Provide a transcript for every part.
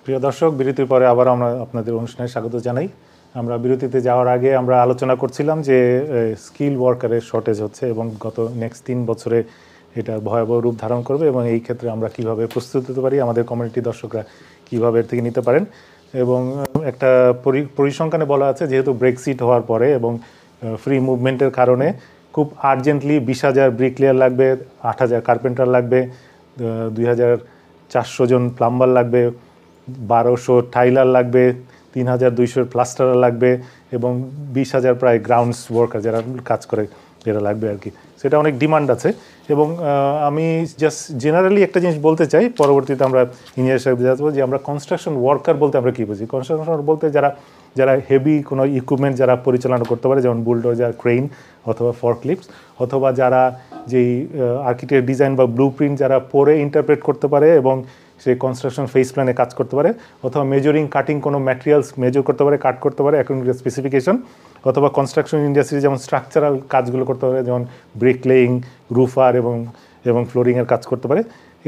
প্রিয় দর্শক, বিরতির পরে আবার আমরা আপনাদের অনুষ্ঠানে স্বাগত জানাই। আমরা বিরতিতে যাওয়ার আগে আমরা আলোচনা করছিলাম যে স্কিল ওয়ার্কারের শর্টেজ হচ্ছে এবং গত নেক্সট 3 বছরে এটা ভয়াবহ রূপ ধারণ করবে এবং এই ক্ষেত্রে আমরা কিভাবে প্রস্তুত হতে পারি, আমাদের কমিউনিটি দর্শকরা কীভাবে এর থেকে নিতে পারেন। এবং একটা পরিসংখ্যানে বলা আছে যেহেতু ব্রেক্সিট হওয়ার পরে এবং ফ্রি মুভমেন্টের কারণে খুব আর্জেন্টলি 20,000 ব্রিকলেয়ার লাগবে, 8,000 কার্পেন্টার লাগবে, 2,400 জন প্লাম্বার লাগবে, 1,200 টাইলার লাগবে, 3,200 প্লাস্টারার লাগবে এবং 20,000 প্রায় গ্রাউন্ডস ওয়ার্কার যারা কাজ করে এরা লাগবে আর কি। সেটা অনেক ডিমান্ড আছে। এবং আমি জাস্ট জেনারেলি একটা জিনিস বলতে চাই, পরবর্তীতে আমরা ইঞ্জিনিয়ার সাহেব জানবো যে আমরা কনস্ট্রাকশন ওয়ার্কার বলতে আমরা কী বুঝি। কনস্ট্রাকশন বলতে যারা হেভি কোনো ইকুইপমেন্ট যারা পরিচালনা করতে পারে, যেমন বুলডোজার, ক্রেন অথবা ফর্কলিফটস, অথবা যারা যেই আর্কিটেক্ট ডিজাইন বা ব্লু প্রিন্ট যারা পরে ইন্টারপ্রেট করতে পারে এবং সেই কনস্ট্রাকশন ফেস প্ল্যানে কাজ করতে পারে, অথবা মেজারিং কাটিং কোনো ম্যাটেরিয়ালস মেজার করতে পারে, কাট করতে পারে অ্যাকর্ডিং টু স্পেসিফিকেশন, অথবা কনস্ট্রাকশন ইন্ডাস্ট্রি যেমন স্ট্রাকচারাল কাজগুলো করতে পারে, যেমন ব্রিকলেইং, রুফার এবং ফ্লোরিংয়ের কাজ করতে পারে।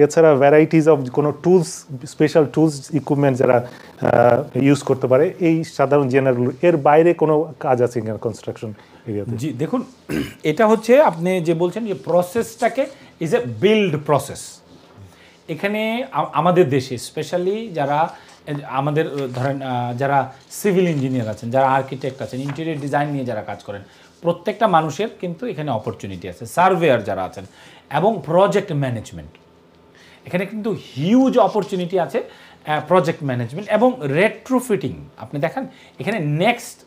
এছাড়া ভ্যারাইটিস অফ কোনো টুলস, স্পেশাল টুলস ইকুইপমেন্ট যারা ইউজ করতে পারে, এই সাধারণ জেনারেল। এর বাইরে কোনো কাজ আছে কিনা কনস্ট্রাকশন এরিয়াতে? জি দেখুন, এটা হচ্ছে আপনি যে বলছেন যে প্রসেসটাকে ইজ এ বিল্ড প্রসেস। এখানে আমাদের দেশে স্পেশালি যারা আমাদের ধরেন যারা সিভিল ইঞ্জিনিয়ার আছেন, যারা আর্কিটেক্ট আছেন, ইন্টেরিয়র ডিজাইন নিয়ে যারা কাজ করেন, প্রত্যেকটা মানুষের কিন্তু এখানে অপরচুনিটি আছে। সার্ভেয়ার যারা আছেন এবং প্রজেক্ট ম্যানেজমেন্ট, এখানে কিন্তু হিউজ অপরচুনিটি আছে। প্রজেক্ট ম্যানেজমেন্ট এবং রেট্রোফিটিং, আপনি দেখেন এখানে next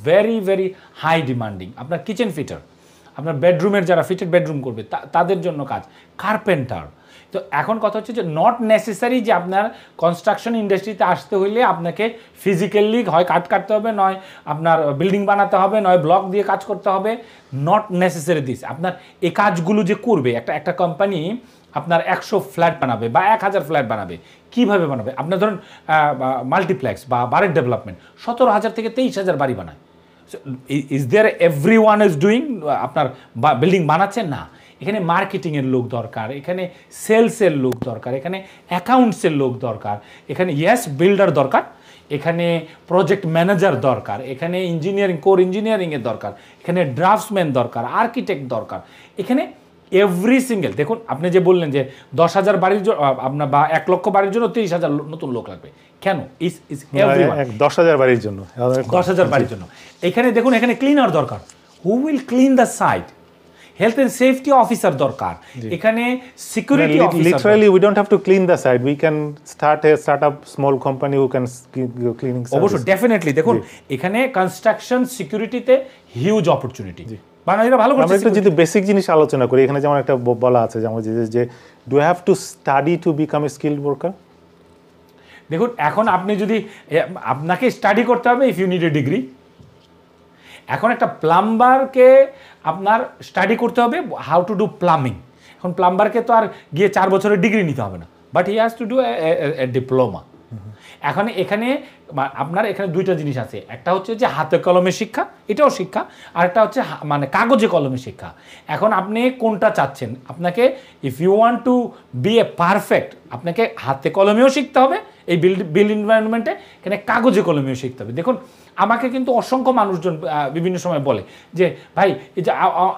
very very high demanding. আপনার কিচেন ফিটার, আপনার বেডরুমের যারা ফিটেড বেডরুম করবে তাদের জন্য কাজ, কার্পেন্টার। তো এখন কথা হচ্ছে যে নট নেসেসারি যে আপনার কনস্ট্রাকশন ইন্ডাস্ট্রিতে আসতে হইলে আপনাকে ফিজিক্যালি হয় কাটতে হবে, নয় আপনার বিল্ডিং বানাতে হবে, নয় ব্লক দিয়ে কাজ করতে হবে। Not necessary this. আপনার এই কাজগুলো যে করবে একটা কোম্পানি আপনার 100 ফ্ল্যাট বানাবে বা 1000 ফ্ল্যাট বানাবে, কীভাবে বানাবে? আপনার ধরুন মাল্টিপ্লেক্স বা বাড়ির ডেভেলপমেন্ট 17,000 থেকে 23,000 বাড়ি বানায়। Is there every one is doing আপনার বিল্ডিং বানাচ্ছে না। এখানে মার্কেটিংয়ের লোক দরকার, এখানে সেলসের লোক দরকার, এখানে অ্যাকাউন্টসের লোক দরকার, এখানে বিল্ডার দরকার, এখানে প্রজেক্ট ম্যানেজার দরকার, এখানে ইঞ্জিনিয়ারিং, কোর ইঞ্জিনিয়ারিংয়ের দরকার, এখানে ড্রাফটসম্যান দরকার, আর্কিটেক্ট দরকার। এখানে এভরি সিঙ্গেল, দেখুন আপনি যে বললেন যে 10,000 বাড়ির জন্য আপনার বা 1 লক্ষ বাড়ির জন্য 30,000 নতুন লোক লাগবে, কেন? 10,000 বাড়ির জন্য, 10,000 বাড়ির জন্য। এখানে দেখুন, এখানে ক্লিনার দরকার, who will clean the site. Health and safety officer দরকার, এখানে security officer. Literally we don't have to clean the site, we can start up small company who can cleaning service. অবশ্যই, ডেফিনেটলি। দেখুন এখানে construction সিকিউরিটিতে huge opportunity. বাঙালিরা ভালো করছে। আমরা যদি বেসিক জিনিস আলোচনা করি, এখানে যেমন একটা বলা আছে যেমন যে do have to study to become a skilled worker. দেখুন এখন আপনি যদি আপনাকে স্টাডি করতে হবে if you need a degree. এখন একটা প্লাম্বারকে আপনার স্টাডি করতে হবে হাউ টু ডু প্লাম্বিং। এখন প্লাম্বারকে তো আর গিয়ে 4 বছরের ডিগ্রি নিতে হবে না, but he has to do a diploma. এখন এখানে আপনার এখানে 2টা জিনিস আছে, একটা হচ্ছে যে হাতে কলমে শিক্ষা, এটাও শিক্ষা, আর একটা হচ্ছে মানে কাগজে কলমে শিক্ষা। এখন আপনি কোনটা চাচ্ছেন? আপনাকে if you want to be a perfect, আপনাকে হাতে কলমেও শিখতে হবে এই বিল্ড এনভায়রনমেন্টে, এখানে কাগজে কলমেও শিখতে হবে। দেখুন আমাকে কিন্তু অসংখ্য মানুষজন বিভিন্ন সময় বলে যে ভাই এই যে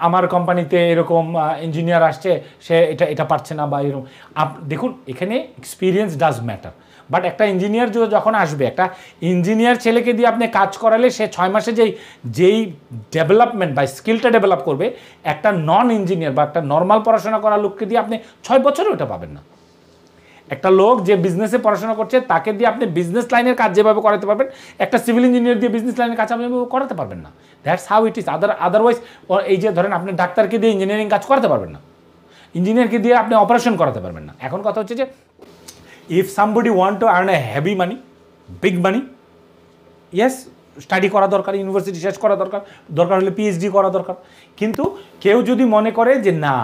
আমার কোম্পানিতে এরকম ইঞ্জিনিয়ার আসছে, সে এটা পারছে না বা এরকম। দেখুন এখানে এক্সপিরিয়েন্স ডাজ ম্যাটার, বাট একটা ইঞ্জিনিয়ার যখন আসবে, একটা ইঞ্জিনিয়ার ছেলেকে দিয়ে আপনি কাজ করালে সে 6 মাসে যেই ডেভেলপমেন্ট বা স্কিলটা ডেভেলপ করবে, একটা নন ইঞ্জিনিয়ার বা একটা নর্মাল পড়াশোনা করা লোককে দিয়ে আপনি 6 বছরও এটা পাবেন না। একটা লোক যে বিজনেসে পড়াশোনা করছে তাকে দিয়ে আপনি বিজনেস লাইনের কাজ যেভাবে করাতে পারবেন, একটা সিভিল ইঞ্জিনিয়ার দিয়ে বিজনেস লাইনের কাজ আপনি করাতে পারবেন না। That's how it is. Otherwise এই যে ধরেন আপনি ডাক্তারকে দিয়ে ইঞ্জিনিয়ারিং কাজ করাতে পারবেন না, ইঞ্জিনিয়ারকে দিয়ে আপনি অপারেশন করাতে পারবেন না। এখন কথা হচ্ছে যে if somebody want to earn a heavy money, big money, yes, study করা দরকার, ইউনিভার্সিটি শেষ করা দরকার হলে পিএইচডি করা দরকার। কিন্তু কেউ যদি মনে করে যে না,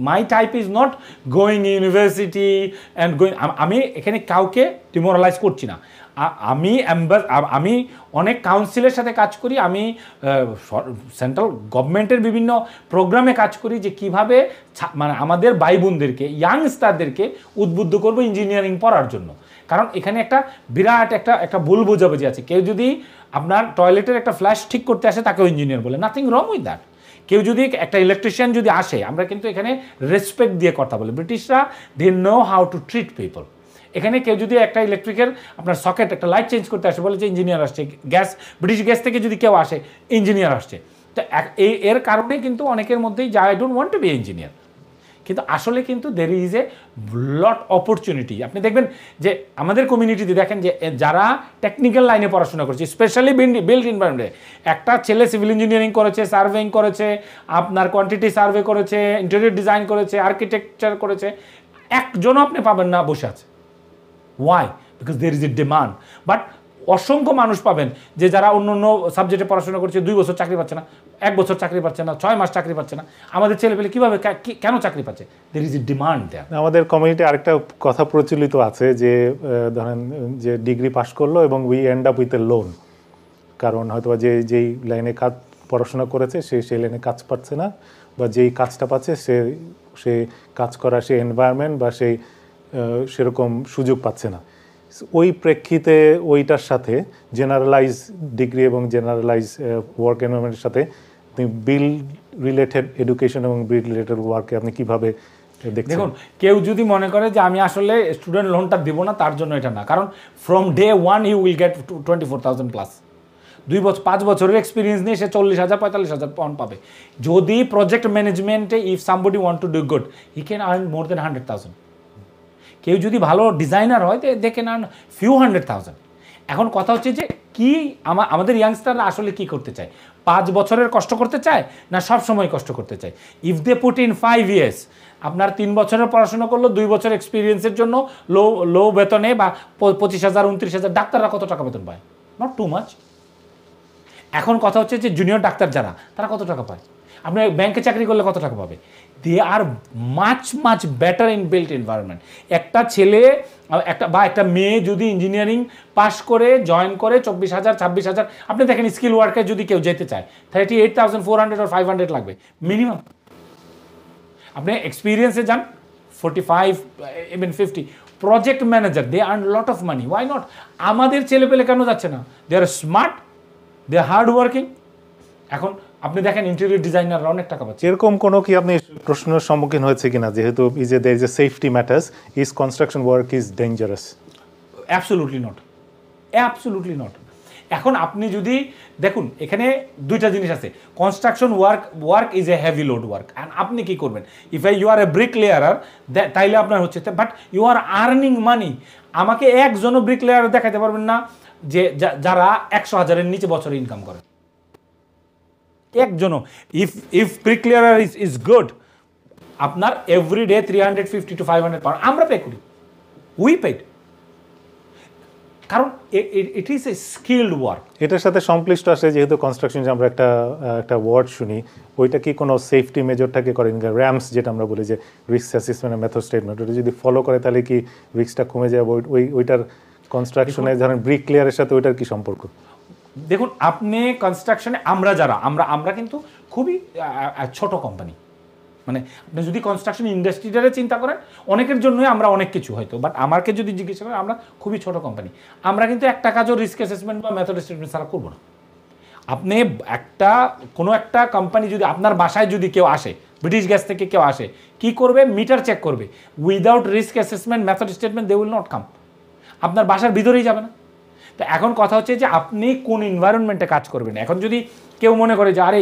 মাই type is not going university and going, আমি এখানে কাউকে ডিমোরালাইজ করছি না। আমি অনেক কাউন্সিলের সাথে কাজ করি, আমি সেন্ট্রাল গভর্নমেন্টের বিভিন্ন প্রোগ্রামে কাজ করি যে কিভাবে মানে আমাদের ভাই বোনদেরকে, ইয়াংস্টারদেরকে উদ্বুদ্ধ করবো ইঞ্জিনিয়ারিং পড়ার জন্য। কারণ এখানে একটা বিরাট একটা ভুল বোঝাবুঝি আছে। কেউ যদি আপনার টয়লেটের একটা ফ্ল্যাশ ঠিক করতে আসে তাকেও ইঞ্জিনিয়ার বলে, নাথিং রং উইথ দ্যাট। কেউ যদি একটা ইলেকট্রিশিয়ান যদি আসে, আমরা কিন্তু এখানে রেসপেক্ট দিয়ে কথা বলি। ব্রিটিশরা they know how to treat people. এখানে কেউ যদি একটা ইলেকট্রিকের আপনার সকেট একটা লাইট চেঞ্জ করতে আসে, বলে যে ইঞ্জিনিয়ার আসছে। গ্যাস, ব্রিটিশ গ্যাস থেকে যদি কেউ আসে, ইঞ্জিনিয়ার আসছে। তো এর কারণে কিন্তু অনেকের মধ্যেই যে I don't want to be engineer, কিন্তু আসলে কিন্তু দের ইজ এ লট অপরচুনিটি। আপনি দেখবেন যে আমাদের কমিউনিটিতে দেখেন যে যারা টেকনিক্যাল লাইনে পড়াশোনা করছে, স্পেশালি বিল্ড এনভায়রনমেন্টে, একটা ছেলে সিভিল ইঞ্জিনিয়ারিং করেছে, সার্ভেইং করেছে, আপনার কোয়ান্টিটি সার্ভে করেছে, ইন্টেরিয়র ডিজাইন করেছে, আর্কিটেকচার করেছে, একজনও আপনি পাবেন না বসে আছে। Why? Because there is a demand. But অসংখ্য মানুষ পাবেন যে যারা অন্য অন্য সাবজেক্টে পড়াশোনা করছে, 2 বছর চাকরি পাচ্ছে না, 1 বছর চাকরি পাচ্ছে না, 6 মাস চাকরি পাচ্ছে না। আমাদের ছেলেপেলে কীভাবে কেন চাকরি পাচ্ছে? দের ইজ এ ডিমান্ড দেয়ার। আমাদের কমিউনিটি আরেকটা কথা প্রচলিত আছে যে ধরেন যে ডিগ্রি পাস করলো এবং we end up with a loan, কারণ হয়তো যেই লাইনে কাজ পড়াশোনা করেছে সেই লাইনে কাজ পাচ্ছে না, বা যেই কাজটা পাচ্ছে সে কাজ করা সেই এনভায়রনমেন্ট বা সেরকম সুযোগ পাচ্ছে না। ওই প্রেক্ষিতে ওইটার সাথে জেনারেলাইজ ডিগ্রি এবং জেনারেলাইজ ওয়ার্ক এনভায়রনমেন্টের সাথে আপনি বিল রিলেটেড এডুকেশন এবং বিল রিলেটেড ওয়ার্কে আপনি কীভাবে দেখছেন? দেখুন, কেউ যদি মনে করে যে আমি আসলে স্টুডেন্ট লোনটা দেবো না, তার জন্য এটা না। কারণ from day 1 you will get 24,000 plus. 5 বছরের এক্সপিরিয়েন্স নিয়ে সে 40,000 45,000 পাউন্ড পাবে। যদি প্রজেক্ট ম্যানেজমেন্টে if somebody want to do good, he can earn more than 100,000। কেউ যদি ভালো ডিজাইনার হয় দে ক্যান আর্ন ফিউ 100,000। এখন কথা হচ্ছে যে কি আমাদের ইয়াংস্টাররা আসলে কি করতে চায়? 5 বছরের কষ্ট করতে চায় না সব সময় কষ্ট করতে চায়? If they put in 5 years, আপনার 3 বছরের পড়াশোনা করলো, 2 বছর এক্সপিরিয়েন্সের জন্য লো বেতনে বা 25,000 29,000। ডাক্তাররা কত টাকা বেতন পায়? Not too much. এখন কথা হচ্ছে যে জুনিয়র ডাক্তার যারা, তারা কত টাকা পায়? আপনি ব্যাংকে চাকরি করলে কত টাকা পাবে? They are much better in built environment. একটা ছেলে একটা মেয়ে যদি ইঞ্জিনিয়ারিং পাস করে জয়েন করে 24,000 26,000, আপনি দেখেন স্কিল ওয়ার্কে যদি কেউ যেতে চায় 38,400 or 500 লাগবে মিনিমাম। আপনি এক্সপিরিয়েন্সে যান 45 even 50। Project manager they earn lot of money. Why not? আমাদের ছেলেপেলে কেন যাচ্ছে না? They are smart, they are hard working. এখন আপনি দেখেন ইন্টেরিয়র ডিজাইনাররা অনেক টাকা পাচ্ছে। এরকম কোনো কি আপনি প্রশ্নের সম্মুখীন হয়েছে কিনা, যেহেতু is a there is a safety matters, is construction work is dangerous? Absolutely not, absolutely not. এখন আপনি যদি দেখুন, এখানে দুইটা জিনিস আছে। Construction work is a heavy load work. And আপনি কি করবেন? If you are a brick layerer, তাইলে আপনার হচ্ছে, but you are earning money. আমাকে একজনও ব্রিক লেয়ার দেখাতে পারবেন না যে যারা 100,000-এর নিচে বছরে ইনকাম করে, একজনও। ইফ ব্রিক লেয়ারার ইজ গুড, আপনার এভরিডে 350 to 500 পাউন্ড আমরা পে করি, উই পেড। কারণ it is a skilled work. এটার সাথে সংশ্লিষ্ট আসে যেহেতু কনস্ট্রাকশন, যে আমরা একটা ওয়ার্ড শুনি, ওইটা কি কোনো সেফটি মেজরটাকে করেন? র্যামস যেটা আমরা বলি যে রিস্ক অ্যাসেসমেন্ট মেথড স্টেটমেন্ট, ওটা যদি ফলো করে তাহলে কি রিস্কটা কমে যায়? ওইটার কনস্ট্রাকশনে ধরেন ব্রিক লেয়ারের সাথে ওইটার কি সম্পর্ক? দেখুন, আপনি কনস্ট্রাকশনে আমরা কিন্তু খুবই ছোট কোম্পানি। মানে আপনি যদি কনস্ট্রাকশন ইন্ডাস্ট্রিটারে চিন্তা করেন, অনেকের জন্যই আমরা অনেক কিছু হয়তো, বাট আমাকে যদি জিজ্ঞেস করেন, আমরা খুবই ছোট কোম্পানি। আমরা কিন্তু একটা কাজও রিস্ক অ্যাসেসমেন্ট বা মেথড স্টেটমেন্ট ছাড়া করবো না। আপনি কোনো একটা কোম্পানি যদি আপনার বাসায় যদি কেউ আসে, ব্রিটিশ গ্যাস থেকে কেউ আসে, কি করবে? মিটার চেক করবে। Without risk assessment method statement they will not come. আপনার বাসার ভিতরেই যাবে না। তো এখন কথা হচ্ছে যে আপনি কোন এনভায়রনমেন্টে কাজ করবেন। এখন যদি কেউ মনে করে যে আরে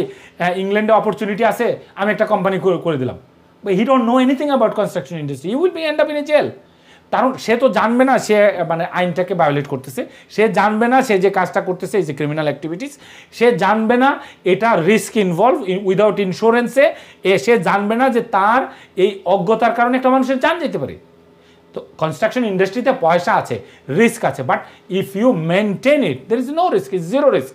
ইংল্যান্ডে অপরচুনিটি আছে, আমি একটা কোম্পানি করে দিলাম, he don't know anything about construction industry, you will be end up in a jail. কারণ সে তো জানবে না সে মানে আইনটাকে ভায়োলেট করতেছে, সে জানবে না সে যে কাজটা করতেছে এই যে ক্রিমিনাল অ্যাক্টিভিটিস, সে জানবে না এটা রিস্ক ইনভলভ উইদাউট ইন্স্যুরেন্সে, সে জানবে না যে তার এই অজ্ঞতার কারণে একটা মানুষের জান যেতে পারে। তো কনস্ট্রাকশন ইন্ডাস্ট্রিতে পয়সা আছে, রিস্ক আছে, but if you maintain it there is no risk, is zero risk.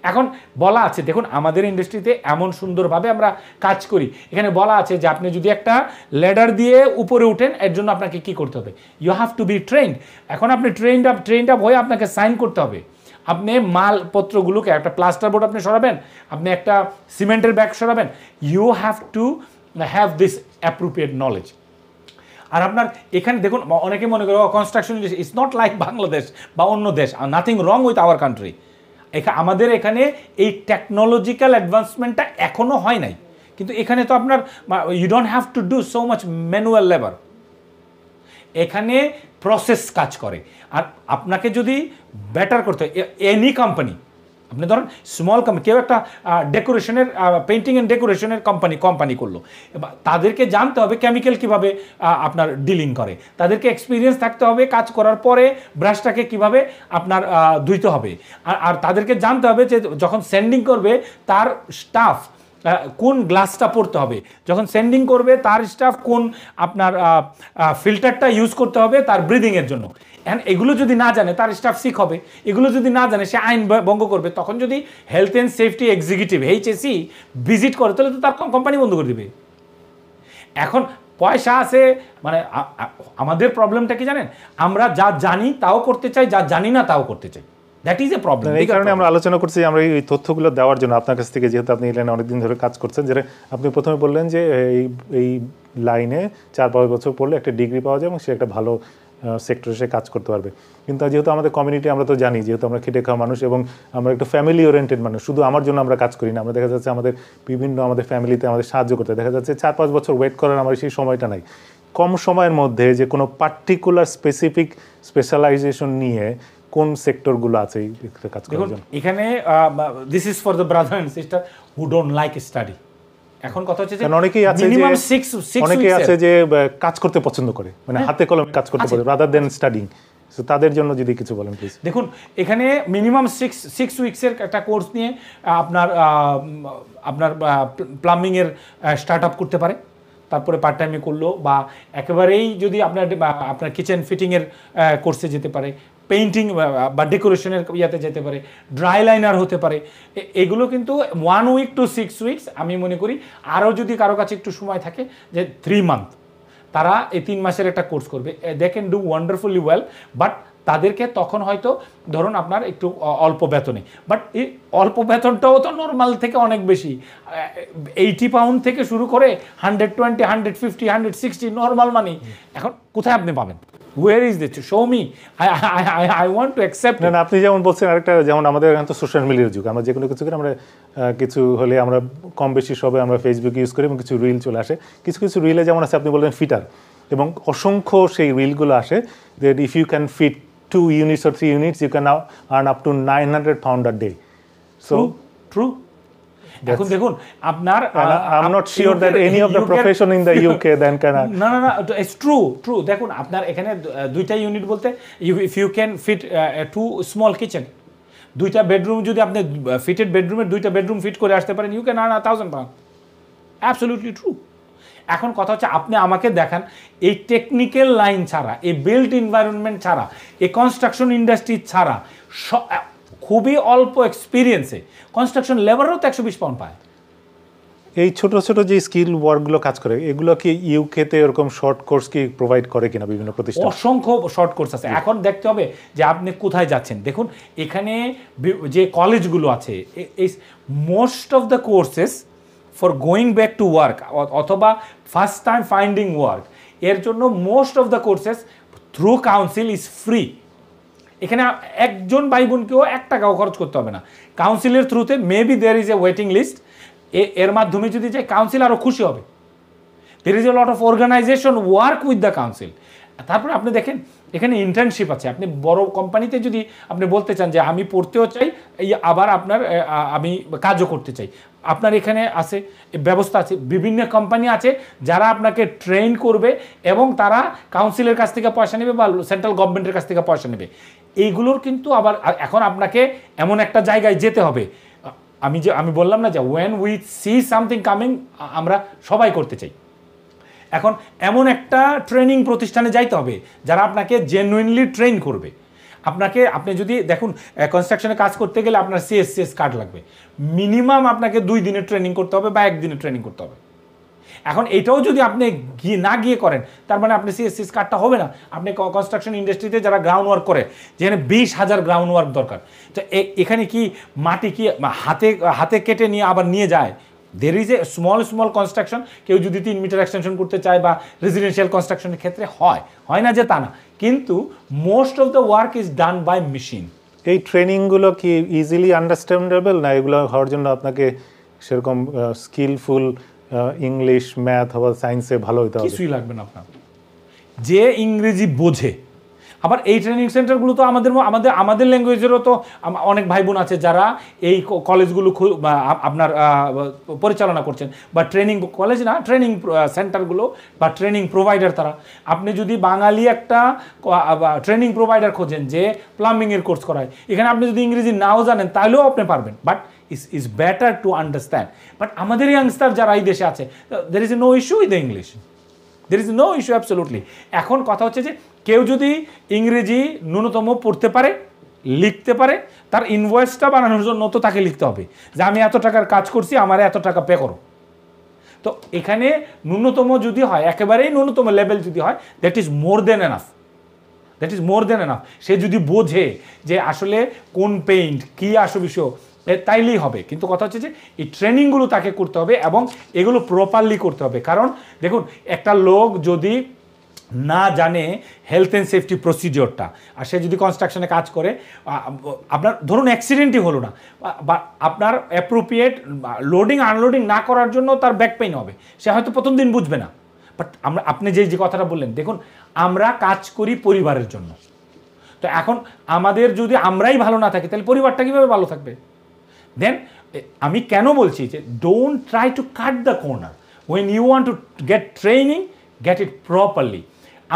এখন বলা আছে, দেখুন আমাদের ইন্ডাস্ট্রিতে এমন সুন্দরভাবে আমরা কাজ করি, এখানে বলা আছে যে আপনি যদি একটা ল্যাডার দিয়ে উপরে উঠেন, এর জন্য আপনাকে কি করতে হবে? You have to be trained. এখন আপনি ট্রেন্ড আপ হয়ে আপনাকে সাইন করতে হবে। আপনি মালপত্রগুলোকে, একটা প্লাস্টার বোর্ড আপনি সরাবেন, আপনি একটা সিমেন্টের ব্যাগ সরাবেন, you have to have this appropriate knowledge. আর আপনার এখানে দেখুন অনেকে মনে করে construction it's not like Bangladesh বা অন্য দেশ, nothing wrong with our country. আমাদের এখানে এই টেকনোলজিক্যাল অ্যাডভান্সমেন্টটা এখনও হয় নাই, কিন্তু এখানে তো আপনার you don't have to do so much manual labour, এখানে প্রসেস কাজ করে। আর আপনাকে যদি বেটার করতে হয়, এনি কোম্পানি, আপনি ধরেন স্মল কোম্পানি, কেউ একটা ডেকোরেশনের পেইন্টিং অ্যান্ড ডেকোরেশনের কোম্পানি করলো, তাদেরকে জানতে হবে কেমিক্যাল কিভাবে আপনার ডিলিং করে, তাদেরকে এক্সপিরিয়েন্স থাকতে হবে কাজ করার পরে ব্রাশটাকে কিভাবে আপনার ধুইতে হবে, আর তাদেরকে জানতে হবে যে যখন সেন্ডিং করবে তার স্টাফ কোন গ্লাসটা পড়তে হবে, যখন সেন্ডিং করবে তার স্টাফ কোন আপনার ফিল্টারটা ইউজ করতে হবে তার ব্রিদিংয়ের জন্য। এগুলো যদি না জানে তার স্টাফ সিক হবে, এগুলো যদি না জানে সে আইন ভঙ্গ করবে। তখন যদি health and safety executive HSE visit করে তাহলে তো তার কোম্পানি বন্ধ করে দেবে। এখন পয়সা আছে, মানে আমাদের প্রবলেমটা কি জানেন, আমরা যা জানি তাও করতে চাই, যা জানি না তাও করতে চাই। That is a problem. এই কারণে আমরা আলোচনা করছি, আমরা এই তথ্যগুলো দেওয়ার জন্য আপনার কাছ থেকে, যেহেতু আপনি এই লাইনে অনেকদিন ধরে কাজ করছেন, যেটা আপনি প্রথমে বললেন যে এই লাইনে 4-5 বছর পড়লে একটা ডিগ্রি পাওয়া যায় এবং সে একটা ভালো সেক্টরে সে কাজ করতে পারবে। কিন্তু যেহেতু আমাদের কমিউনিটি, আমরা তো জানি, যেহেতু আমরা খেটে খাওয়া মানুষ এবং আমরা একটু ফ্যামিলি ওরিয়েন্টেড মানুষ, শুধু আমার জন্য আমরা কাজ করি না, আমরা দেখা যাচ্ছে আমাদের আমাদের ফ্যামিলিতে আমাদের সাহায্য করতে দেখা যাচ্ছে 4-5 বছর ওয়েট করার আমার সেই সময়টা নাই। কম সময়ের মধ্যে যে কোনো পার্টিকুলার স্পেসিফিক স্পেশালাইজেশন নিয়ে কোন সেক্টরগুলো আছে এই কাজ করার জন্য? এখানে this is for the brother and sister who don't like study. এখন কথা হচ্ছে যে অনেকেই আছে যে কাজ করতে পছন্দ করে, মানে হাতে কলমে কাজ করতে পছন্দ রাদার দেন স্টাডিং। সো তাদের জন্য যদি কিছু বলেন প্লিজ। দেখুন এখানে মিনিমাম 6 উইকসের একটা কোর্স নিয়ে আপনার প্লাম্বিংয়ের স্টার্ট আপ করতে পারে, তারপরে পার্ট টাইমে করলো, বা একেবারেই যদি আপনার কিচেন ফিটিংয়ের কোর্সে যেতে পারে, পেইন্টিং বা ডেকোরেশনের ইয়াতে যেতে পারে, ড্রাই লাইনার হতে পারে। এগুলো কিন্তু 1 উইক টু 6 উইকস আমি মনে করি। আরও যদি কারো কাছে একটু সময় থাকে যে 3 মান্থ, তারা এই 3 মাসের একটা কোর্স করবে, they can do wonderfully well. But তাদেরকে তখন হয়তো ধরুন আপনার একটু অল্প বেতনে, বাট এই অল্প বেতনটাও তো নর্মাল থেকে অনেক বেশি, 80 পাউন্ড থেকে শুরু করে 120, 150, 160 নর্মাল মানি। এখন কোথায় আপনি পাবেন? Where is this? Show me. I want to accept it. না, আপনি যেমন বলছেন, আরেকটা যেমন আমাদের এখন তো সোশ্যাল মিডিয়ার যুগ, আমরা যে কোনো কিছু করে, আমরা কিছু হলে আমরা কম বেশি সবে আমরা ফেসবুক ইউজ করি এবং কিছু রিল চলে আসে। কিছু কিছু রিলে যেমন আছে, আপনি বললেন ফিটার, এবং অসংখ্য সেই রিলগুলো আসে that if you can fit 2 units or 3 units you can now earn up to 900 pound a day. So true. এখন দেখুন আপনার I'm not sure that any of the profession in the UK then can না it's true দেখুন আপনার এখানে 2টা unit বলতে if you can fit 2 small kitchen, 2টা বেডরুম যদি আপনি ফিটেড বেডরুমের 2টা বেডরুম ফিট করে আসতে পারেন, you can earn 1000 pound. Absolutely true. এখন কথা হচ্ছে আপনি আমাকে দেখান এই টেকনিক্যাল লাইন ছাড়া, এই বিল্ট এনভায়রনমেন্ট ছাড়া, এই কনস্ট্রাকশন ইন্ডাস্ট্রি ছাড়া খুবই অল্প এক্সপিরিয়েন্সে কনস্ট্রাকশন লেবারও তো 120 পাউন্ড পায়। এই ছোট ছোট যে স্কিল ওয়ার্কগুলো কাজ করে, এগুলো কি ইউকেতে এরকম শর্ট কোর্স কি প্রোভাইড করে কিনা বিভিন্ন প্রতিষ্ঠান? অসংখ্য শর্ট কোর্স আছে। এখন দেখতে হবে যে আপনি কোথায় যাচ্ছেন। দেখুন এখানে যে কলেজগুলো আছে, most of the courses for going back to work অথবা ফার্স্ট টাইম ফাইন্ডিং ওয়ার্ক, এর জন্য most of the courses through council is free. এখানে একজন ভাই বোনকেও 1 টাকাও খরচ করতে হবে না। কাউন্সিলের থ্রুতে maybe there is a waiting list, এর মাধ্যমে যদি যাই কাউন্সিল আরও খুশি হবে। There is a lot of organisation work with the council. তারপরে আপনি দেখেন এখানে ইন্টার্নশিপ আছে। আপনি বড় কোম্পানিতে যদি আপনি বলতে চান যে আমি পড়তেও চাই, আবার আমি কাজও করতে চাই, আপনার এখানে আছে ব্যবস্থা আছে। বিভিন্ন কোম্পানি আছে যারা আপনাকে ট্রেন করবে এবং তারা কাউন্সিলের কাছ থেকে পয়সা নেবে বা সেন্ট্রাল গভর্নমেন্টের কাছ থেকে পয়সা নেবে। এইগুলোর কিন্তু আবার এখন আপনাকে এমন একটা জায়গায় যেতে হবে। আমি বললাম না যে when we see something coming, আমরা সবাই করতে চাই। এখন এমন একটা ট্রেনিং প্রতিষ্ঠানে যাইতে হবে যারা আপনাকে জেনুইনলি ট্রেন করবে। আপনি যদি দেখুন কনস্ট্রাকশনে কাজ করতে গেলে আপনার CSCS কার্ড লাগবে। মিনিমাম আপনাকে 2 দিনের ট্রেনিং করতে হবে বা 1 দিনের ট্রেনিং করতে হবে। এখন এটাও যদি আপনি না গিয়ে করেন, তার মানে আপনি CSCS কার্ডটা হবে না। আপনি কনস্ট্রাকশন ইন্ডাস্ট্রিতে যারা গ্রাউন্ড ওয়ার্ক করে, যেখানে 20,000 গ্রাউন্ড ওয়ার্ক দরকার, তো এখানে কি মাটি কি হাতে কেটে নিয়ে আবার নিয়ে যায়? দের ইজ এ স্মল কনস্ট্রাকশন, কেউ যদি 3 মিটার এক্সটেনশন করতে চায় বা রেজিডেন্সিয়াল কনস্ট্রাকশনের ক্ষেত্রে হয় না যে তা না, কিন্তু most of the work is done by machine. এই ট্রেনিংগুলো কি ইজিলি আন্ডারস্ট্যান্ডেবল, না এগুলো হওয়ার জন্য আপনাকে সেরকম স্কিলফুল ইংলিশ, ম্যাথ অথবা সায়েন্সে ভালো হতে হবে? কিছুই লাগবে না আপনার, যে ইংরেজি বোঝে। আবার এই ট্রেনিং সেন্টারগুলো তো আমাদের ল্যাঙ্গুয়েজেরও তো অনেক ভাই বোন আছে যারা এই কলেজগুলো আপনার পরিচালনা করছেন, বা ট্রেনিং সেন্টারগুলো বা ট্রেনিং প্রোভাইডার তারা। আপনি যদি বাঙালি একটা ট্রেনিং প্রোভাইডার খোঁজেন যে প্লাম্বিংয়ের কোর্স করায়, এখানে আপনি যদি ইংরেজি নাও জানেন তাহলেও আপনি পারবেন, but is better to understand. But আমাদের ইয়াংস্টার যারা এই দেশে আছে, there is no issue with the English, there is no issue absolutely. এখন কথা হচ্ছে যে কেউ যদি ইংরেজি ন্যূনতম পড়তে পারে, লিখতে পারে, তার ইনভয়েসটা বানানোর জন্য তো তাকে লিখতে হবে যে আমি এত টাকার কাজ করছি, আমার এত টাকা পে করো। তো এখানে ন্যূনতম যদি হয়, একেবারেই ন্যূনতম লেভেল যদি হয়, that is more than enough, সে যদি বোঝে যে আসলে কোন পেইন্ট কী আসো বিষয়, তাইলেই হবে। কিন্তু কথা হচ্ছে যে এই ট্রেনিংগুলো তাকে করতে হবে এবং এগুলো প্রপারলি করতে হবে। কারণ দেখুন, একটা লোক যদি না জানে হেলথ অ্যান্ড সেফটি প্রসিডিওরটা, আর সে যদি কনস্ট্রাকশনে কাজ করে, আপনার ধরুন অ্যাক্সিডেন্টই হলো না, বা আপনার অ্যাপ্রোপ্রিয়েট লোডিং আনলোডিং না করার জন্য তার ব্যাক পেইন হবে, সে হয়তো প্রথম দিন বুঝবে না। বাট আপনি যে কথাটা বললেন, দেখুন আমরা কাজ করি পরিবারের জন্য, তো এখন আমাদের যদি আমরাই ভালো না থাকি তাহলে পরিবারটা কীভাবে ভালো থাকবে? দেন আমি কেন বলছি যে don't try to cut the corner, when you want to get training, get it properly.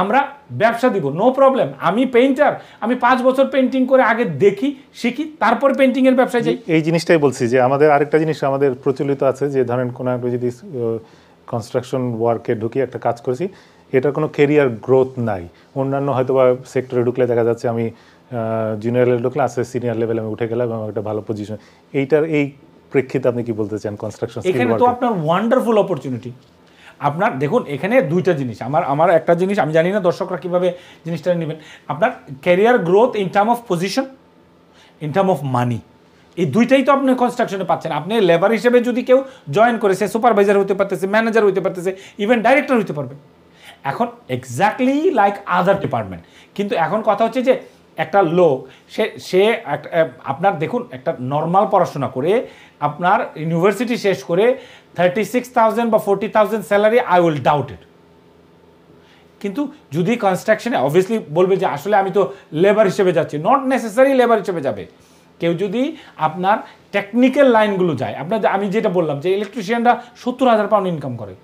আমরা ব্যবসা দিব, নো প্রবলেম, আমি পেইন্টার, আমি 5 বছর পেন্টিং করে আগে দেখি, শিখি, তারপর পেন্টিংয়ের ব্যবসায় যাই। এই জিনিসটাই বলছি যে আমাদের আরেকটা জিনিস আমাদের প্রচলিত আছে যে ধরেন কোনো একটা যদি কনস্ট্রাকশন ওয়ার্কে ঢুকি, একটা কাজ করেছি, এটার কোনো কেরিয়ার গ্রোথ নাই। অন্যান্য হয়তো বা সেক্টরে ঢুকলে দেখা যাচ্ছে আমি জুনিয়র লেভেলে ঢুকলে আস্তে সিনিয়র লেভেলে আমি উঠে গেলাম এবং একটা ভালো পজিশন। এইটার এই প্রেক্ষিতে আপনি কি বলতে চান কনস্ট্রাকশন? এখানে তো আপনার ওয়ান্ডারফুল অপরচুনিটি। আপনার দেখুন এখানে দুইটা জিনিস, আমার একটা জিনিস আমি জানি না দর্শকরা কীভাবে জিনিসটা নেবেন। আপনার career growth in term of position, in term of money, এই দুইটাই তো আপনি কনস্ট্রাকশনে পাচ্ছেন। আপনি লেবার হিসেবে যদি কেউ জয়েন করেছে, সুপারভাইজার হতে পারতেছে, ম্যানেজার হতে পারতেছে, ইভেন ডাইরেক্টর হতে পারবে, এখন এক্স্যাক্টলি লাইক আদার ডিপার্টমেন্ট। কিন্তু এখন কথা হচ্ছে যে একটা লোক সে আপনার দেখুন একটা নর্মাল পড়াশোনা করে আপনার ইউনিভার্সিটি শেষ করে 36,000 বা 40,000 স্যালারি, আই উইল ডাউট ইট। কিন্তু যদি কনস্ট্রাকশনে অবভিয়াসলি বলবে যে আসলে আমি তো লেবার হিসেবে যাচ্ছি, নট নেসেসারি লেবার হিসেবে যাবে। কেউ যদি আপনার টেকনিক্যাল লাইনগুলো যায়, আপনার আমি যেটা বললাম যে ইলেকট্রিশিয়ানরা 70,000 পাউন্ড ইনকাম করে,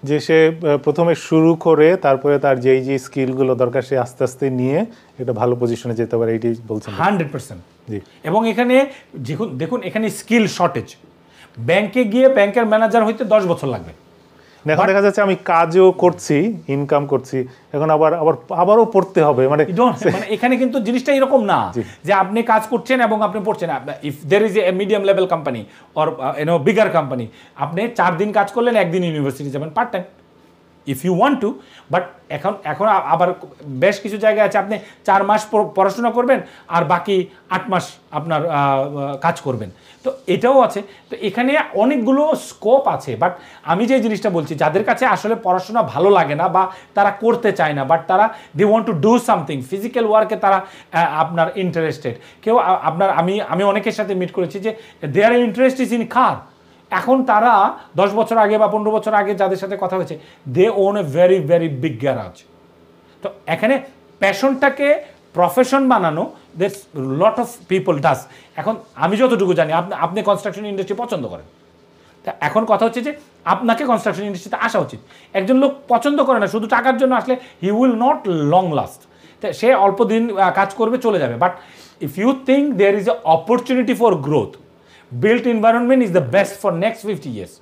যে সে প্রথমে শুরু করে তারপরে তার যে স্কিলগুলো দরকার সে আস্তে আস্তে নিয়ে একটা ভালো পজিশনে যেতে পারে, এইটাই বলছেন? 100%। জি। এবং এখানে দেখুন এখানে স্কিল শর্টেজ। ব্যাংকে গিয়ে ব্যাংকের ম্যানেজার হইতে 10 বছর লাগবে। এখন দেখা যাচ্ছে আমি কাজও করছি, ইনকাম করছি, এখন আবারও পড়তে হবে, মানে এখানে কিন্তু জিনিসটা এরকম না যে আপনি কাজ করছেন এবং আপনি পড়ছেন। If there is a medium level company or bigger company, আপনি 4 দিন কাজ করলেন, 1 দিন ইউনিভার্সিটি যাবেন part time if you want to. But এখন আবার বেশ কিছু জায়গায় আছে আপনি 4 মাস পড়াশোনা করবেন আর বাকি 8 মাস আপনার কাজ করবেন, তো এটাও আছে। তো এখানে অনেকগুলো স্কোপ আছে। বাট আমি যে জিনিসটা বলছি, যাদের কাছে আসলে পড়াশোনা ভালো লাগে না বা তারা করতে চায় না, বাট তারা they want to do something physical ওয়ার্কে, তারা আপনার ইন্টারেস্টেড। কেউ আপনার আমি অনেকের সাথে মিট করেছি যে দেয়ার ইন্টারেস্ট ইজ ইন কার। এখন তারা 10 বছর আগে বা 15 বছর আগে যাদের সাথে কথা হয়েছে, they own a very very big garage. তো এখানে প্যাশনটাকে প্রফেশন বানানো, that's lot of people does. এখন আমি যতটুকু জানি আপনি কনস্ট্রাকশন ইন্ডাস্ট্রি পছন্দ করেন, তা এখন কথা হচ্ছে যে আপনাকে কনস্ট্রাকশন ইন্ডাস্ট্রিতে আসা উচিত। একজন লোক পছন্দ করে না, শুধু টাকার জন্য আসলে he will not long last. সে অল্প দিন কাজ করবে, চলে যাবে। But if you think there is a opportunity for growth, built environment is the best for next 50 years.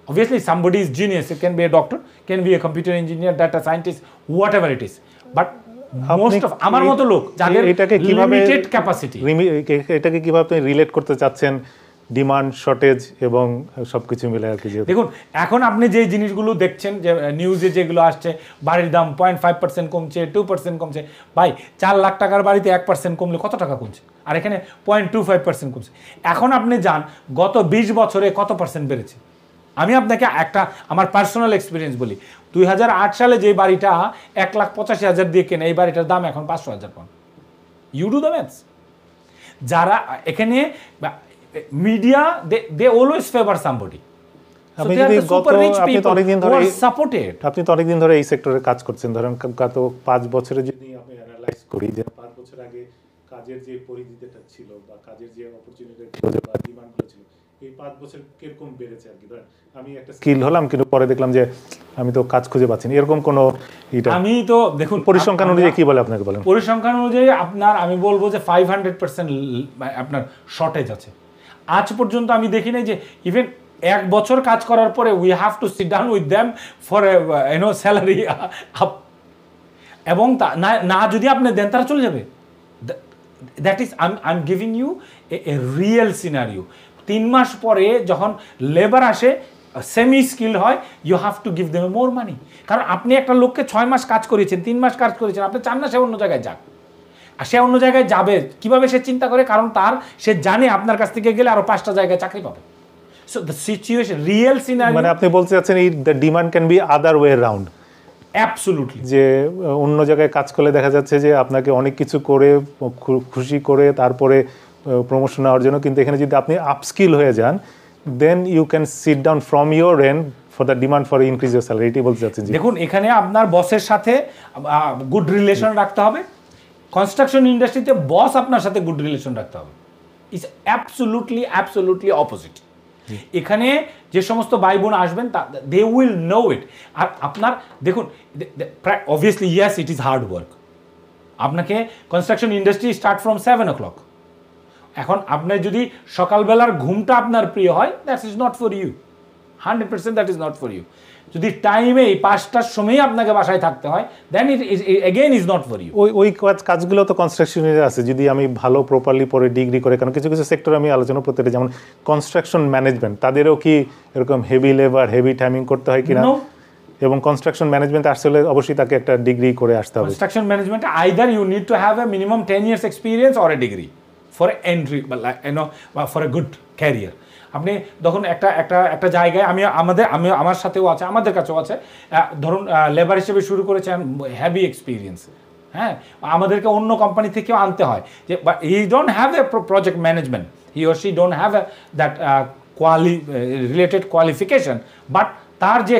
Obviously somebody is genius, it can be a doctor, can be a computer engineer, data scientist, whatever it is, but most of আমার মতো লোক যাদের limited capacity, এটাকে কিভাবে আপনি relate করতে চাচ্ছেন demand shortage এবং সবকিছু মিলে আর কি? দেখুন এখন আপনি যে জিনিসগুলো দেখছেন, যে নিউজে যেগুলো আসছে, বাড়ির দাম 0.5% কমছে, 2% কমছে। ভাই 4 লাখ টাকার বাড়িতে 1% কমলে কত টাকা কমছে? আর এখানে 0.25% কমছে। এখন আপনি যান গত 20 বছরে কত পার্সেন্ট বেড়েছে? আমি আপনাকে একটা আমার পার্সোনাল এক্সপিরিয়েন্স বলি, 2008 সালে যে বাড়িটা 1,85,000 দিয়ে কেনে, এই বাড়িটার দাম এখন 500,000 pound. You do the maths. যারা এখানে media they always favour somebody. আপনি যদি আপনি তো অনেকদিন ধরে এই সেক্টরে কাজ করছেন, ধরেন গত 5 বছরে যদি আমি অ্যানালাইজ করি যে 5 বছর আগে কাজের যে পরিধিটা ছিল বা কাজের যে অপরচুনিটি ছিল বা ডিমান্ডগুলো ছিল, এই 5 বছর কিরকম বেড়েছে আর কি। ধরেন আমি একটা স্কিল হলাম, কিন্তু পরে দেখলাম যে আমি তো কাজ খুঁজে পাচ্ছি না, এরকম কোনো আমি তো দেখুন পরিসংখ্যান অনুযায়ী কি বলে আপনাকে বলেন? পরিসংখ্যান অনুযায়ী আপনার আমি বলবো যে 500% আপনার শর্টেজ আছে। আজ পর্যন্ত আমি দেখি নাই যে ইভেন 1 বছর কাজ করার পরে we have to sit down with them for salary up, এবং না যদি আপনি দেন তারা চলে যাবে। That is I am giving you a real scenario. 3 মাস পরে যখন লেবার আসে সেমি স্কিল হয়, you have to give them more money. কারণ আপনি একটা লোককে 6 মাস কাজ করিয়েছেন, 3 মাস কাজ করেছেন, আপনি চান না সে অন্য জায়গায় যাক। আর সে অন্য জায়গায় যাবে কিভাবে সে চিন্তা করে, কারণ সে জানে আপনার কাছ থেকে গেলে আরো 5টা জায়গায় চাকরি পাবে। So the situation real scenario, মানে আপনি বলতে চাচ্ছেন এই the demand can be other way round. Absolutely. যে অন্য জায়গায় কাজ করলে দেখা যাচ্ছে যে আপনাকে অনেক কিছু করে খুশি করে তারপরে প্রমোশন নেওয়ার জন্য, কিন্তু এখানে যদি আপনি আপস্কিল হয়ে যান, then you can sit down from your end for the demand for increase your salary. এটাই বলতে চাচ্ছেন? দেখুন এখানে আপনার বসের সাথে গুড রিলেশন রাখতে হবে। কনস্ট্রাকশন ইন্ডাস্ট্রিতে বস আপনার সাথে গুড রিলেশন রাখতে হবে। It's absolutely opposite. এখানে যে সমস্ত ভাই বোন আসবেন দে উইল নো ইট। আর আপনার দেখুন obviously yes it is hard work. আপনাকে construction industry start from 7 o'clock। এখন আপনার যদি সকালবেলার ঘুমটা আপনার প্রিয় হয়, that is not for you, 100% that is not for you. যদি টাইমে 5টার সময় আপনাকে বাসায় থাকতে হয়, then it is again is not for you. ওই কাজগুলো তো কনস্ট্রাকশনের আছে, যদি আমি ভালো প্রপারলি পরে ডিগ্রি করে, কারণ কিছু কিছু সেক্টর আমি আলোচনা করতে, যেমন কনস্ট্রাকশন ম্যানেজমেন্ট, তাদেরও কি এরকম হেভি লেবার হেভি টাইমিং করতে হয় কিনা? এবং কনস্ট্রাকশন ম্যানেজমেন্ট আসলে অবশ্যই তাকে একটা ডিগ্রি করে আসতে হবে। Construction management either you need to have a minimum 10 years experience or a degree for entry বা ফর এ গুড ক্যারিয়ার। আপনি যখন একটা জায়গায় আমার সাথেও আছে, আমাদের কাছেও আছে, ধরুন লেবার হিসেবে শুরু করেছেন, হ্যাভি এক্সপিরিয়েন্স, হ্যাঁ, আমাদেরকে অন্য কোম্পানি থেকেও আনতে হয় যে he don't have a project management, he or she don't have a that related qualification, but তার যে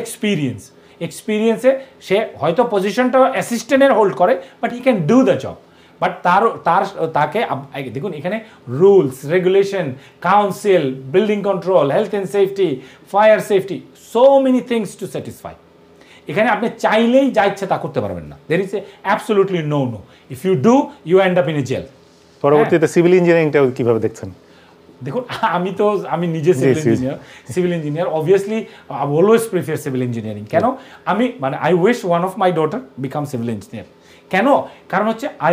এক্সপিরিয়েন্সে সে হয়তো পজিশনটা অ্যাসিস্ট্যান্টের হোল্ড করে, but he can do the job. But তাকে দেখুন এখানে rules regulation, council, building control, health and safety, fire safety, so many things to satisfy. এখানে আপনি চাইলেই যা ইচ্ছে তা করতে পারবেন না। There is a absolutely no. If you do, you end up in a jail. পরবর্তীতে সিভিল ইঞ্জিনিয়ারিংটা কিভাবে দেখছেন? দেখুন আমি নিজে civil engineer obviously I always prefer civil engineering. কেন? আমি I wish one of my daughter become civil engineer. কেন? কারণ হচ্ছে আই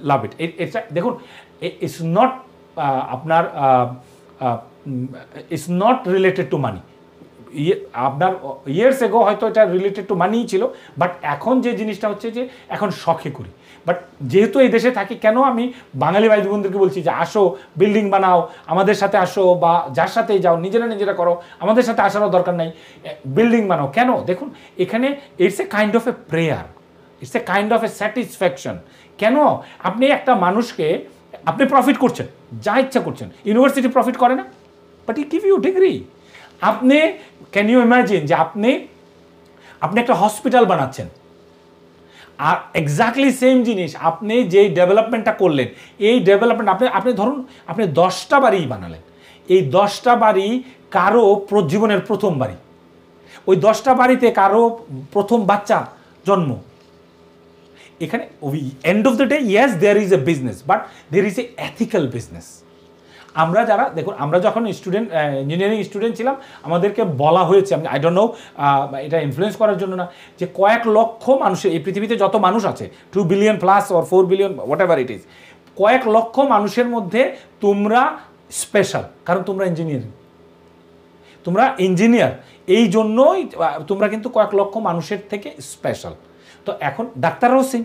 লাভ ইট। এটা দেখুন ইটস নট আপনার it's not related to money. আপনার ইয়ার্স এগো হয়তো এটা রিলেটেড টু মানিই ছিল, বাট এখন যে জিনিসটা হচ্ছে যে এখন শখে করি। বাট যেহেতু এই দেশে থাকি, কেন আমি বাঙালি ভাই বোনদেরকে বলছি যে আসো বিল্ডিং বানাও, আমাদের সাথে আসো, বা যার সাথেই যাও নিজেরা করো, আমাদের সাথে আসারও দরকার নাই, বিল্ডিং বানাও। কেন? দেখুন এখানে it's a kind of a prayer, it's a kind of A satisfaction. কেন? আপনি একটা মানুষকে আপনি প্রফিট করছেন, যা ইচ্ছা করছেন, ইউনিভার্সিটি প্রফিট করে না, but he give you degree. আপনি ক্যান ইউ ইমাজিন যে আপনি একটা হসপিটাল বানাচ্ছেন, আর এক্স্যাক্টলি সেম জিনিস আপনি যেই ডেভেলপমেন্টটা করলেন, এই ডেভেলপমেন্ট আপনি ধরুন আপনি 10টা বাড়ি বানালেন, এই 10টা বাড়ি কারো জীবনের প্রথম বাড়ি, ওই 10টা বাড়িতে কারো প্রথম বাচ্চা জন্ম। এখানে end of the day yes there is a business, but there is a ethical business. আমরা যখন ইঞ্জিনিয়ারিং স্টুডেন্ট ছিলাম, আমাদেরকে বলা হয়েছে, আই ডোন্ট নো এটা ইনফ্লুয়েন্স করার জন্য না, যে কয়েক লক্ষ মানুষের, এই পৃথিবীতে যত মানুষ আছে 2 billion plus or 4 billion what ever it is, কয়েক লক্ষ মানুষের মধ্যে তোমরা স্পেশাল, কারণ তোমরা ইঞ্জিনিয়ার, এই জন্যই তোমরা কিন্তু কয়েক লক্ষ মানুষের থেকে স্পেশাল। তো এখন ডাক্তাররাও সেম,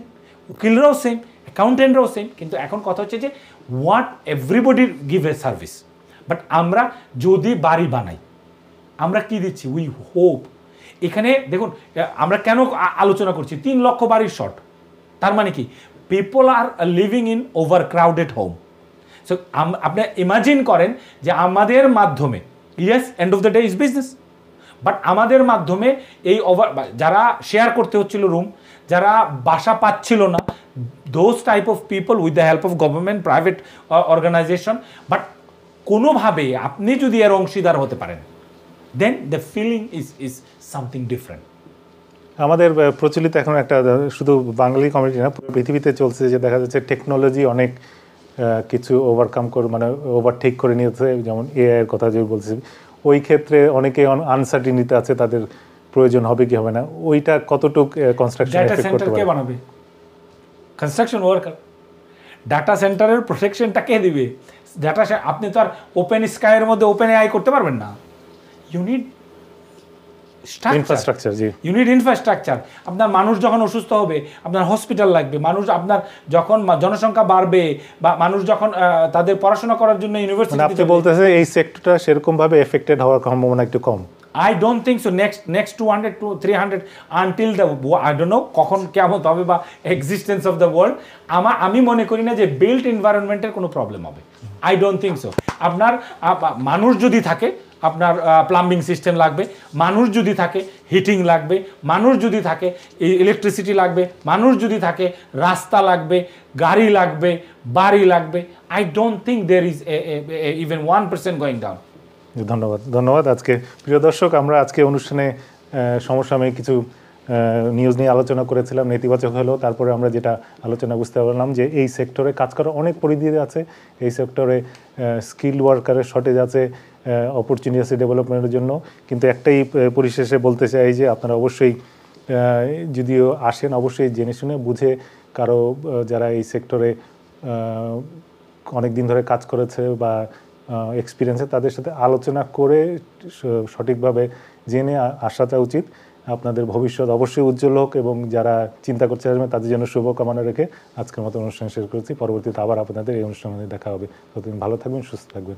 উকিলরাও সেম, অ্যাকাউন্টেন্টরাও সেম, কিন্তু এখন কথা হচ্ছে যে what everybody give a service. But আমরা যদি বাড়ি বানাই, আমরা কি দিচ্ছি? We hope. এখানে দেখুন আমরা কেন আলোচনা করছি 3 লক্ষ বাড়ির শর্ট, তার মানে কি people are living in overcrowded home. So আপনি ইমাজিন করেন যে আমাদের মাধ্যমে, yes end of the day is business, but আমাদের মাধ্যমে এই যারা শেয়ার করতে হচ্ছিল রুম, যারা বাসা পাচ্ছিল না, those type of people with the help of government, private organisation, but কোনোভাবে আপনি যদি এর অংশীদার হতে পারেন, then the feeling is something different. আমাদের প্রচলিত এখন একটা শুধু বাঙালি কমিউনিটি না, পুরো পৃথিবীতে চলছে যে দেখা যাচ্ছে টেকনোলজি অনেক কিছু ওভারকাম করে, মানে ওভারটেক করে নিয়েছে, যেমন এআই এর কথা যে বলছি, ওই ক্ষেত্রে অনেকে আনসার্টিনিতে আছে, তাদের প্রয়োজন হবে কি হবে না, ওইটা কতটুকু কনস্ট্রাকশন ডাটা এফেক্ট করতে সেন্টার কে পারে? বানাবে? Construction worker. ডাটা সেন্টারের প্রোটেকশনটা কে দিবে? ডাটা আপনি তো আর ওপেন স্কাইয়ের মধ্যে ওপেন এআই করতে পারবেন না। You need infrastructure. জি, ইউনিট ইনফ্রাস্ট্রাকচার। আপনার মানুষ যখন অসুস্থ হবে, আপনার হসপিটাল লাগবে। মানুষ আপনার যখন জনসংখ্যা বাড়বে, বা মানুষ যখন তাদের পড়াশোনা করার জন্য মানে ইউনিভার্সিটি, আপনি বলতেছে এই সেক্টরটা সেরকম ভাবে এফেক্টেড হওয়ার সম্ভাবনা একটু কম। I don't think so. Next 200 to 300 until the I don't know কখন কেমন হবে বা এক্সিস্টেন্স অফ দ্য ওয়ার্ল্ড, আমি মনে করি না যে বিল্ট এনভায়রনমেন্টের কোনো প্রবলেম হবে। I don't think so. আপনার মানুষ যদি থাকে, আপনার প্লাম্বিং সিস্টেম লাগবে, মানুষ যদি থাকে হিটিং লাগবে, মানুষ যদি থাকে ইলেকট্রিসিটি লাগবে, মানুষ যদি থাকে রাস্তা লাগবে, গাড়ি লাগবে, বাড়ি লাগবে। I don't think there is even 1% going down. ধন্যবাদ। আজকে প্রিয় দর্শক, আমরা আজকে অনুষ্ঠানে সমসাময়িক কিছু নিউজ নিয়ে আলোচনা করেছিলাম, নেতিবাচক হলেও তারপরে আমরা যেটা আলোচনা বুঝতে পারলাম যে এই সেক্টরে কাজ করার অনেক পরিধি আছে, এই সেক্টরে স্কিল ওয়ার্কারের শর্টেজ আছে, অপরচুনিটি আছে ডেভেলপমেন্টের জন্য। কিন্তু একটাই পরিশেষে বলতে চাই যে আপনারা অবশ্যই যদিও আসেন, অবশ্যই জেনে শুনে বুঝে কারো যারা এই সেক্টরে অনেক দিন ধরে কাজ করেছে বা এক্সপিরিয়েন্সে, তাদের সাথে আলোচনা করে সঠিকভাবে জেনে আসাটা উচিত। আপনাদের ভবিষ্যৎ অবশ্যই উজ্জ্বল হোক, এবং যারা চিন্তা করতে আসবেন তাদের জন্য শুভকামনা রেখে আজকের মতো অনুষ্ঠান শেষ করেছি। পরবর্তীতে আবার আপনাদের এই অনুষ্ঠানে দেখা হবে। ততদিন ভালো থাকবেন, সুস্থ থাকবেন।